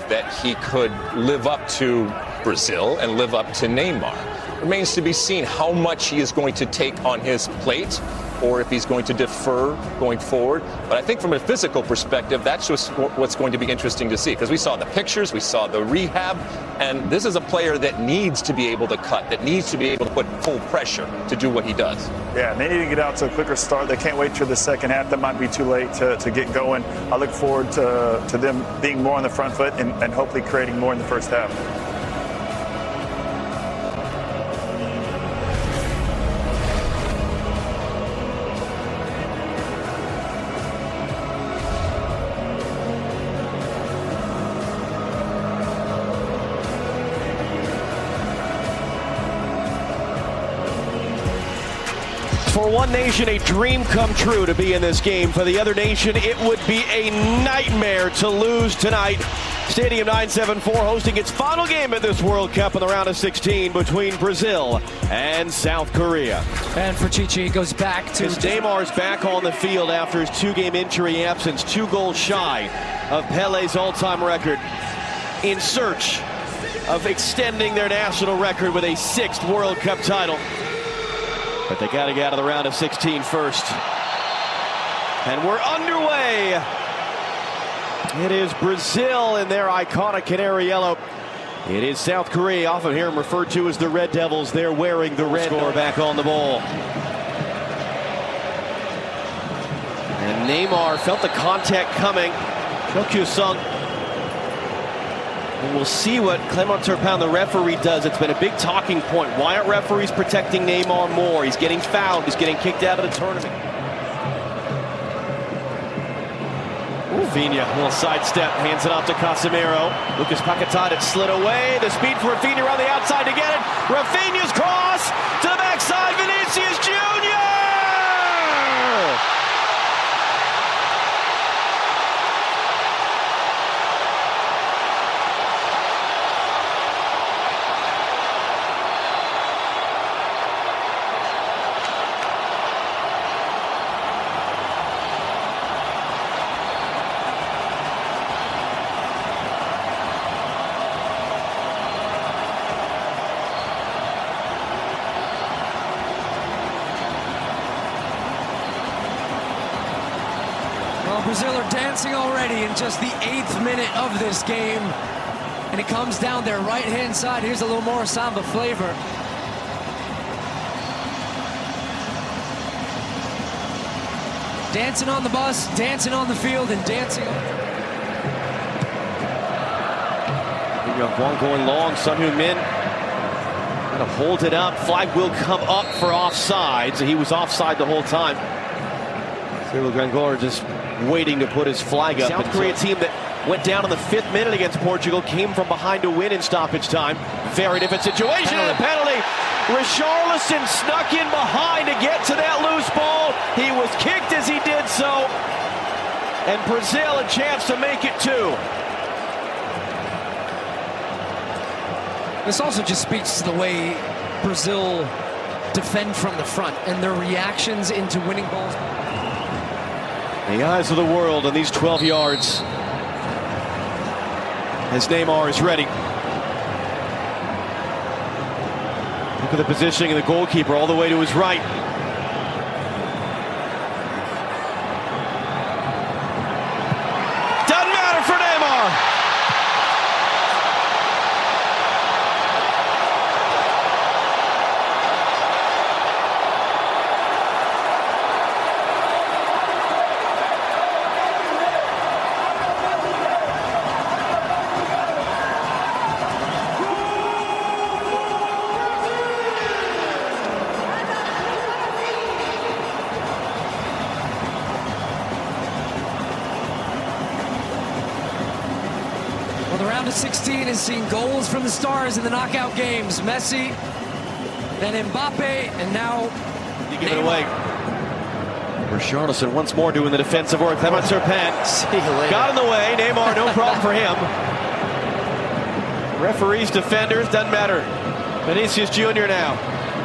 that he could live up to Brazil and live up to Neymar. Remains to be seen how much he is going to take on his plate, or if he's going to defer going forward. But I think from a physical perspective, that's just what's going to be interesting to see, because we saw the pictures, we saw the rehab, and this is a player that needs to be able to cut, that needs to be able to put full pressure to do what he does. Yeah, and they need to get out to a quicker start. They can't wait till the second half. That might be too late to get going. I look forward to them being more on the front foot and hopefully creating more in the first half. For one nation, a dream come true to be in this game. For the other nation, it would be a nightmare to lose tonight. Stadium 974 hosting its final game at this World Cup in the round of 16 between Brazil and South Korea. And for Chichi, it goes back to... Neymar's back on the field after his two-game injury absence, 2 goals shy of Pele's all-time record, in search of extending their national record with a 6th World Cup title. But they got to get out of the round of 16 first. And we're underway. It is Brazil in their iconic canary yellow. It is South Korea. Often hear them referred to as the Red Devils. They're wearing the red. Score back on the ball. And Neymar felt the contact coming. Paik Seung-Ho. And we'll see what Clement Turpin, the referee, does. It's been a big talking point. Why aren't referees protecting Neymar more? He's getting fouled. He's getting kicked out of the tournament. Raphinha, little sidestep, hands it off to Casemiro. Lucas Paquetá, it slid away. The speed for Raphinha around the outside to get it. Raphinha's cross to the backside. Vinícius Júnior! Brazil are dancing already in just the 8th minute of this game. And it comes down their right-hand side. Here's a little more Samba flavor. Dancing on the bus, dancing on the field, and dancing on... One going long. Son Heung-min going to hold it up. Flag will come up for offside. So he was offside the whole time. Cyril Grangor just waiting to put his flag up. South Korea team that went down in the 5th minute against Portugal came from behind to win in stoppage time. Very different situation. Penalty. Richarlison snuck in behind to get to that loose ball. He was kicked as he did so. And Brazil a chance to make it 2. This also just speaks to the way Brazil defend from the front and their reactions into winning balls. The eyes of the world on these 12 yards as Neymar is ready. Look at the positioning of the goalkeeper all the way to his right. Doesn't matter for Neymar. Well, the round of 16 has seen goals from the stars in the knockout games. Messi, then Mbappe, and now you give it away. Richarlison once more doing the defensive work. Clement Turpin got in the way. Neymar, no problem for him. Referees, defenders, doesn't matter. Vinícius Júnior now.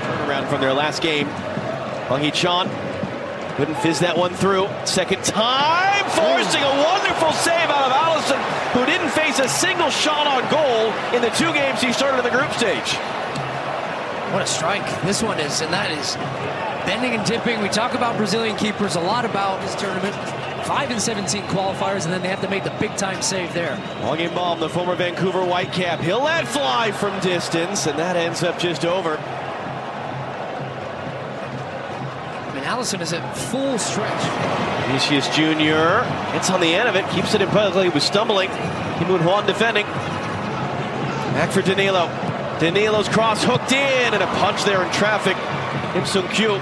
Turnaround from their last game. Paik Seung-Ho couldn't fizz that one through. Second time forcing a wonderful save out of Allison, who didn't face a single shot on goal in the 2 games he started in the group stage. What a strike this one is, and that is bending and dipping. We talk about Brazilian keepers a lot about this tournament. 5 and 17 qualifiers, and then they have to make the big-time save there. Hwang-In-Bom, the former Vancouver Whitecap, he'll let fly from distance, and that ends up just over. I mean, Allison is at full stretch. Vinícius Júnior gets on the end of it, keeps it in play like he was stumbling. Kim Moon-Hwan defending. Back for Danilo. Danilo's cross hooked in, and a punch there in traffic. Paik Seung-Ho.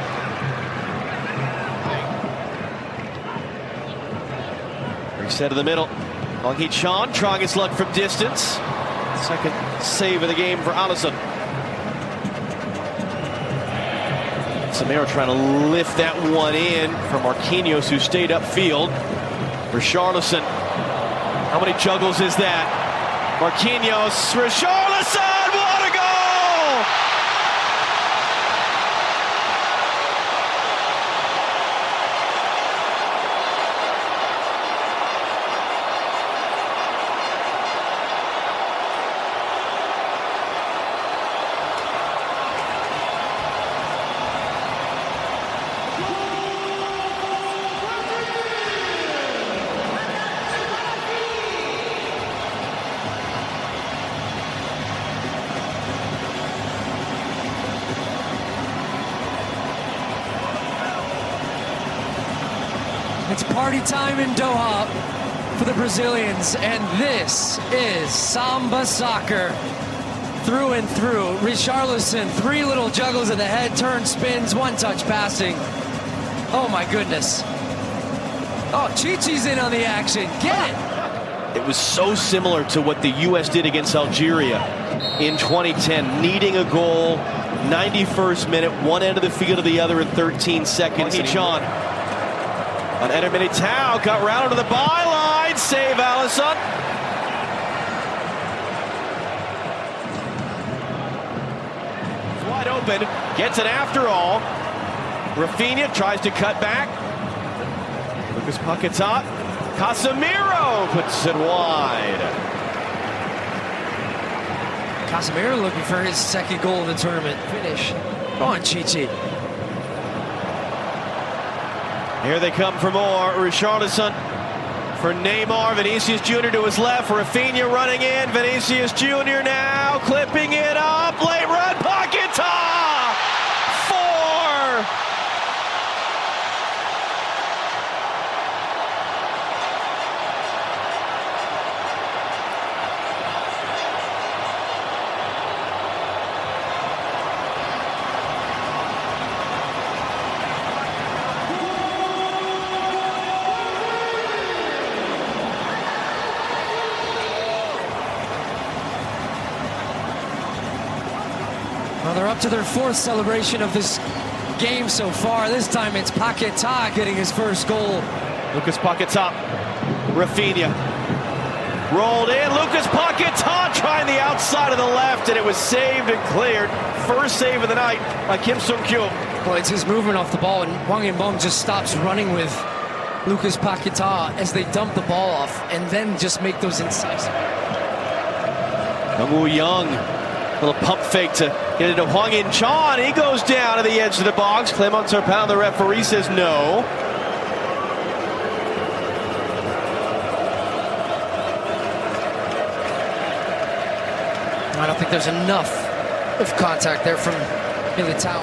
Reset to the middle. Hwang Hee-chan trying his luck from distance. Second save of the game for Allison. Samero trying to lift that one in from Marquinhos, who stayed upfield. Richarlison. How many juggles is that? Marquinhos. Richarlison! What a goal! It's party time in Doha for the Brazilians, and this is Samba soccer through and through. Richarlison, 3 little juggles of the head, turn, spins, 1-touch passing. Oh my goodness. Oh, Chichi's in on the action. Get it! It was so similar to what the U.S. did against Algeria in 2010, needing a goal, 91st minute, one end of the field to the other in 13 seconds. Hwang Hee-chan on Eder Militao, got rounded to the byline, save Allison. Wide open, gets it after all. Raphinha tries to cut back. Lucas Paquetá, Casemiro puts it wide. Casemiro looking for his 2nd goal of the tournament. Finish. Go on, Chichi. Here they come for more. Richarlison for Neymar. Vinícius Júnior to his left. Raphinha running in. Vinícius Júnior now clipping it up. Late run. Paquetá! 4! Well, they're up to their 4th celebration of this game so far. This time it's Paquetá getting his 1st goal. Lucas Paquetá, Raphinha, rolled in. Lucas Paquetá trying the outside of the left, and it was saved and cleared. 1st save of the night by Paik Seung-Ho. Well, it's his movement off the ball, and Hwang-In-Bom just stops running with Lucas Paquetá as they dump the ball off and then just make those incisive. Young Young, little pump fake to get it to Hwang In-chan. He goes down to the edge of the box. Clement Turpin, the referee, says no. I don't think there's enough of contact there from Militao.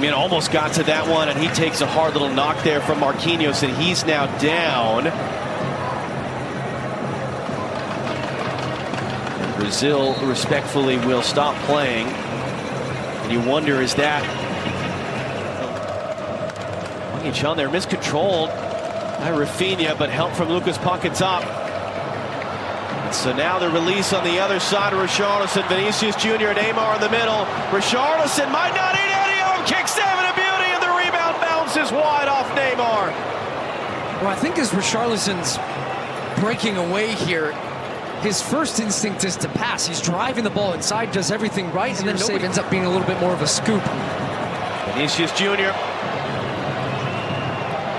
Min almost got to that one, and he takes a hard little knock there from Marquinhos, and he's now down. Brazil respectfully will stop playing. And you wonder, is that Hwang In-chan there miscontrolled by Raphinha, but help from Lucas Paquetá. So now the release on the other side of Richarlison. Vinícius Júnior, Neymar in the middle. Richarlison might not eat any of them. Kick save and a beauty, and the rebound bounces wide off Neymar. Well, I think as Richarlison's breaking away here, his first instinct is to pass. He's driving the ball inside, does everything right, and then save ends up being a little bit more of a scoop. Vinícius Júnior.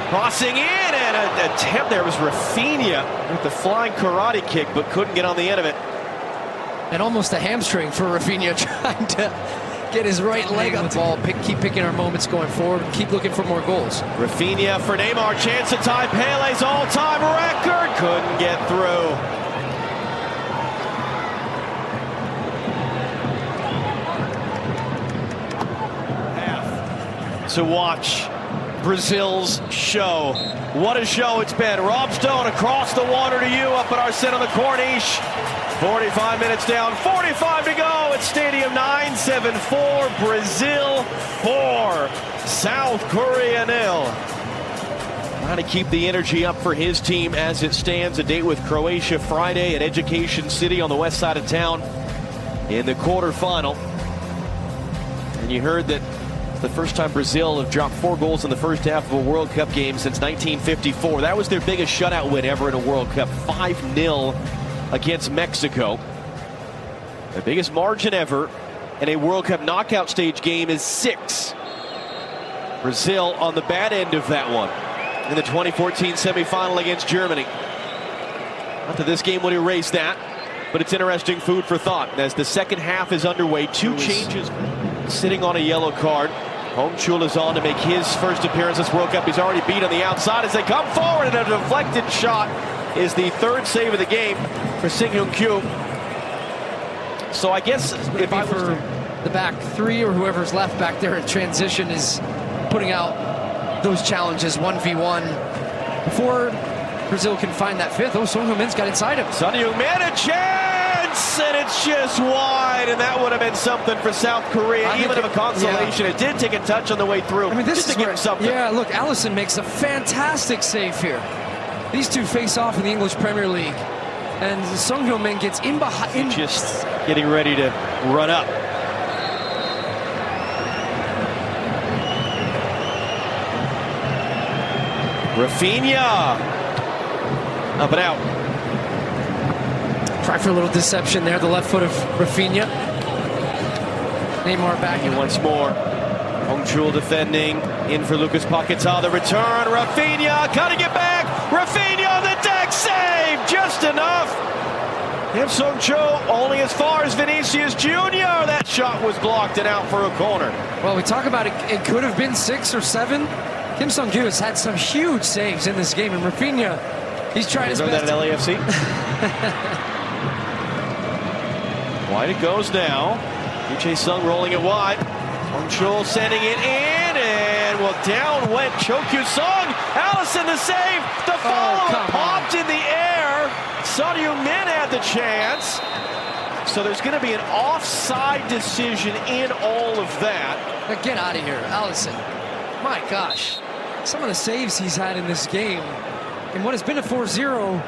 Crossing in, and an attempt there was Raphinha with the flying karate kick, but couldn't get on the end of it. And almost a hamstring for Raphinha, trying to get his right leg on the ball. Keep picking our moments going forward. Keep looking for more goals. Raphinha for Neymar, chance to tie Pele's all-time record. Couldn't get through. Half to watch Brazil's show. What a show it's been. Rob Stone across the water to you up at our set on the Corniche. 45 minutes down, 45 to go. It's Stadium 974, Brazil 4, South Korea 0. Trying to keep the energy up for his team as it stands. A date with Croatia Friday at Education City on the west side of town in the quarterfinal. And you heard that it's the first time Brazil have dropped 4 goals in the first half of a World Cup game since 1954. That was their biggest shutout win ever in a World Cup, 5-0. Against Mexico. The biggest margin ever in a World Cup knockout stage game is 6. Brazil on the bad end of that one in the 2014 semifinal against Germany. Not that this game would erase that, but it's interesting food for thought. As the second half is underway, 2 changes. Sitting on a yellow card. Hongchul is on to make his first appearance this World Cup. He's already beat on the outside as they come forward, and a deflected shot is the 3rd save of the game for Seung-Ho. So I guess if I were the back 3 or whoever's left back there in transition is putting out those challenges 1v1 before Brazil can find that 5th. Oh, Seung-Ho Min's got inside him. Son Heung-min, a chance, and it's just wide, and that would have been something for South Korea, even of a consolation. Yeah. It did take a touch on the way through. I mean, this just is to give him something. Yeah, look, Alisson makes a fantastic save here. These two face off in the English Premier League, and Seung-Ho Min gets in behind. Just getting ready to run up. Raphinha up and out. Try for a little deception there. The left foot of Raphinha. Neymar back in once more. Hongchul defending, in for Lucas Paquetá, the return, Raphinha cutting it back, Raphinha on the deck, save, just enough. Kim Seung-Ho only as far as Vinícius Júnior. That shot was blocked and out for a corner. Well, we talk about it, it could have been 6 or 7. Kim Seung-Ho has had some huge saves in this game, and Raphinha, he's trying his best. That at LAFC? Wide it goes now. Lee Sung rolling it wide. Hongchul sending it in, and well, down went Cho Kyu-sung. Alisson the save. The follow popped in the air. Son Heung-min had the chance. So there's going to be an offside decision in all of that. Now get out of here, Alisson. My gosh, some of the saves he's had in this game, in what has been a 4-0.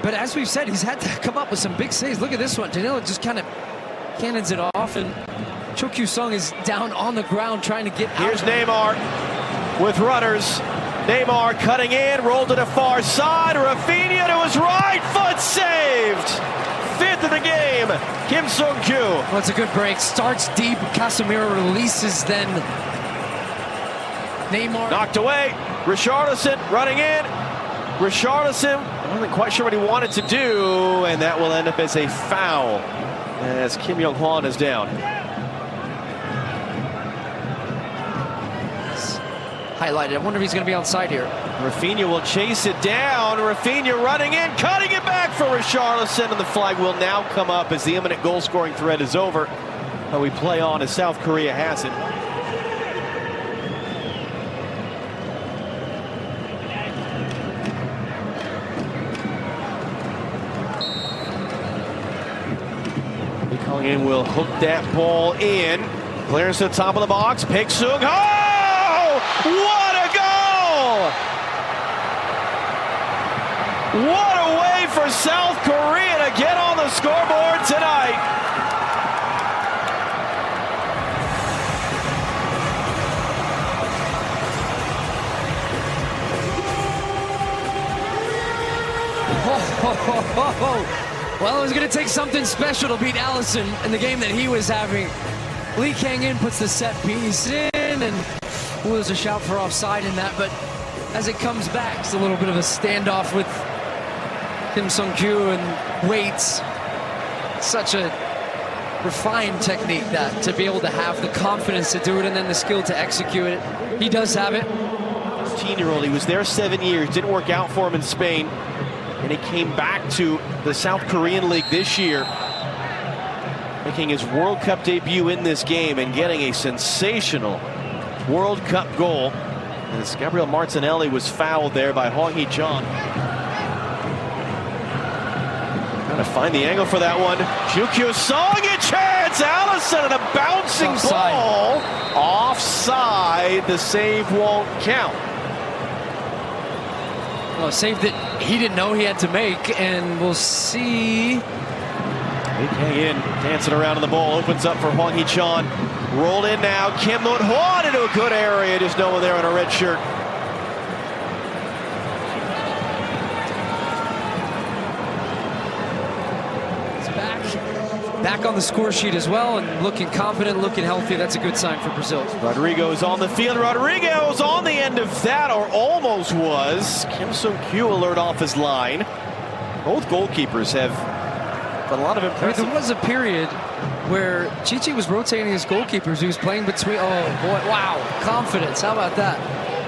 But as we've said, he's had to come up with some big saves. Look at this one. Danilo just kind of cannons it off, and Cho Kyu-sung is down on the ground trying to get out. Here's Neymar with runners. Neymar cutting in, rolled to the far side. Raphinha to his right foot, saved. 5th of the game, Kim Seung-Ho. Well, it's a good break. Starts deep. Casemiro releases, then Neymar. Knocked away. Richarlison running in. Richarlison, I wasn't quite sure what he wanted to do, and that will end up as a foul as Kim Yong-hwan is down. Highlighted. I wonder if he's going to be onside here. Raphinha will chase it down. Raphinha running in, cutting it back for Richarlison, and the flag will now come up as the imminent goal-scoring threat is over. But we play on as South Korea has it. Calling in will hook that ball in. Clearance to the top of the box. Paik Seung-Ho! What a goal! What a way for South Korea to get on the scoreboard tonight. Well, it was going to take something special to beat Alisson in the game that he was having. Lee Kang-in puts the set piece in, and there's a shout for offside in that, but as it comes back. It's a little bit of a standoff with Paik Seung-Ho and weights. Such a refined technique, that to be able to have the confidence to do it and then the skill to execute it. He does have it. 15-year-old, he was there 7 years, didn't work out for him in Spain, and he came back to the South Korean League this year, making his World Cup debut in this game and getting a sensational World Cup goal as Gabriel Martinelli was fouled there by Hong Hee-chan. Trying to find the angle for that one. Chukyu Song, a chance! Allison and a bouncing ball. Offside. The save won't count. Well, a save that he didn't know he had to make, and we'll see. Big hang in, dancing around in the ball, opens up for Hong Hee-chan. Rolled in now, Kim Moon-hwan into a good area, just no one there in a red shirt. It's back on the score sheet as well, and looking confident, looking healthy. That's a good sign for Brazil. Rodrigo's on the field. Rodrigo's on the end of that, or almost was. Kim Seung-Ho alert off his line. Both goalkeepers have done a lot of impressive. There was a period where Chichi was rotating his goalkeepers. He was playing between. Oh boy! Wow, confidence. How about that?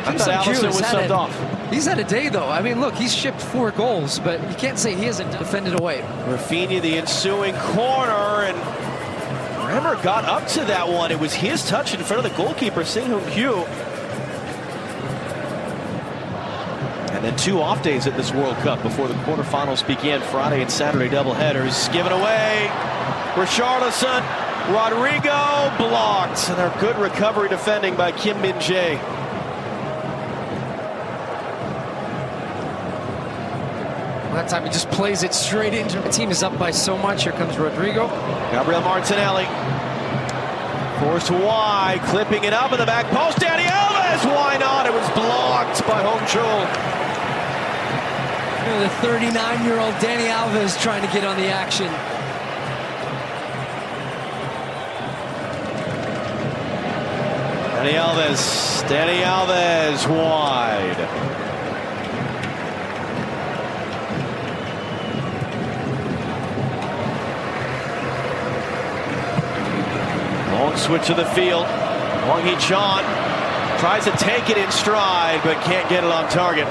I thought Allison was subbed off. He's had a day though. I mean, look, he's shipped 4 goals, but you can't say he hasn't defended away. Raphinha, the ensuing corner, and Bremer got up to that one. It was his touch in front of the goalkeeper, Seung-Ho. And then 2 off days at this World Cup before the quarterfinals began. Friday and Saturday doubleheaders. Given away. Richarlison, Rodrigo blocked. And their good recovery defending by Kim Min-jae. That time he just plays it straight into the team. Is up by so much. Here comes Rodrigo. Gabriel Martinelli forced wide, clipping it up in the back post. Dani Alves, why not? It was blocked by Hong Chul. The 39-year-old Dani Alves trying to get on the action. Dani Alves wide. Long switch of the field. Hong Hee-chan tries to take it in stride, but can't get it on target.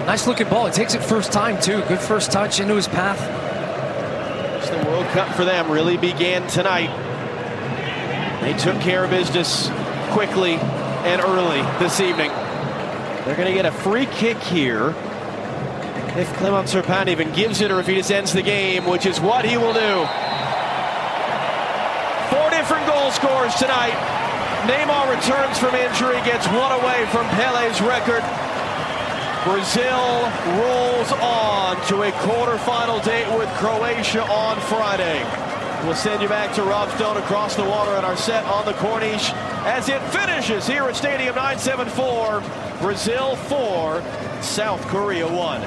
Nice looking ball. He takes it first time too. Good first touch into his path. The World Cup for them really began tonight. They took care of business quickly and early this evening. They're going to get a free kick here if Clement Serpent even gives it, or if he just ends the game, which is what he will do. 4 different goal scorers tonight. Neymar returns from injury, gets 1 away from Pele's record. Brazil rolls on to a quarterfinal date with Croatia on Friday. We'll send you back to Rob Stone across the water at our set on the Corniche as it finishes here at Stadium 974. Brazil 4, South Korea 1.